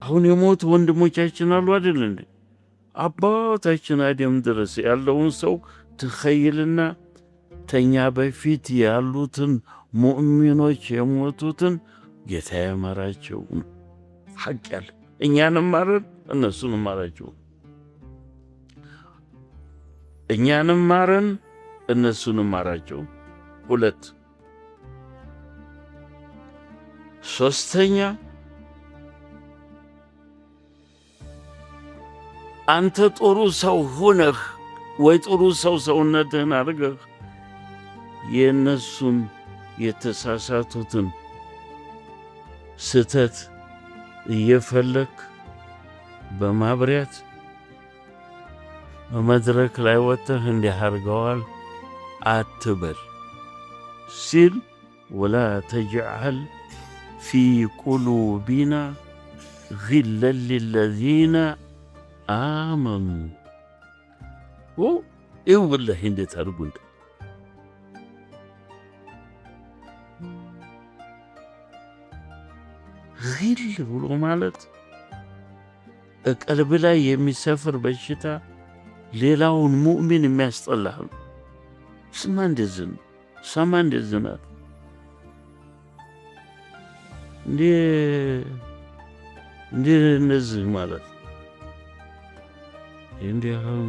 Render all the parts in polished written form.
አሁን የሞቱ ወንድሞቻችን አሉ አይደል እንዴ? አባታችን አደም ድረስ ያለውን ሰው ትኸይልና ተኛ በፊት ያሉትን ሙእሚኖች የሞቱትን ጌታ ያማራቸው ሐቅ ያለ እኛንም ማረን እነሱንም ማራቸው። እኛንም ማረን እነሱንም ማራቸው። ሁለት ሶስተኛ አንተ ጥሩ ሰው ሆነህ ወይ ጥሩ ሰው ሰውነትህን አድርገህ የእነሱን የተሳሳቱትን ስተት እየፈለክ በማብሪያት በመድረክ ላይ ወጥተህ እንዲህ አድርገዋል አትበል ሲል ወላ ተጅዐል ፊ ቁሉቢና ግለን ሊለዚነ አመኑ። ይህ ወላሂ እንዴት አድርጉ እንደ ግል ብሎ ማለት ቀልብ ላይ የሚሰፍር በሽታ ሌላውን ሙእሚን የሚያስጠላህ ነው። ስማ እንደዚህ ነው፣ ሰማ እንደዚህ ናት። እንዲህ እነዚህ ማለት እንዲህ አሁን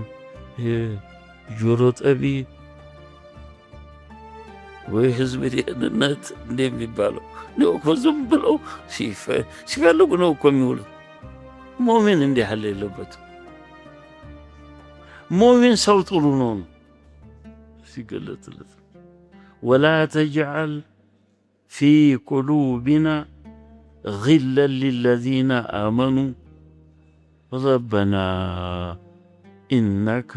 ጆሮ ጠቢ ወይ ህዝብ ደህንነት እንደሚባለው ነው እኮ ዝም ብለው ሲፈልጉ ነው እኮ የሚውሉት። ሙእሚን እንዲህ ያለ የለበትም። ሙእሚን ሰው ጥሩ ነው ሲገለጥለት ወላ ተጅዐል ፊ ቁሉቢና ግለን ሊለዚነ አመኑ ረበና ኢነከ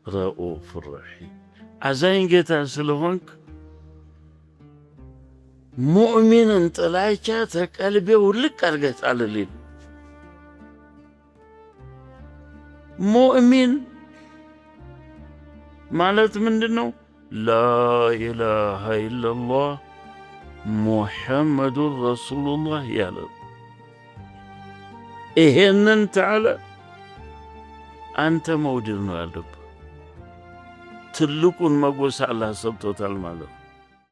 ረኡፍ ረሒም። አዛኝ ጌታ ስለሆንክ ሙእሚንን ጥላቻ ተቀልቤ ውልቅ አድርገህ ጣልልኝ። ሙእሚን ማለት ምንድን ነው? ላኢላሃ ኢለላህ ሙሐመዱን ረሱሉላህ ያለ ይሄንን ተዓላ አንተ መውደድ ነው ያለብህ። ትልቁን መጎስ አላህ ሰብቶታል ማለት ነው።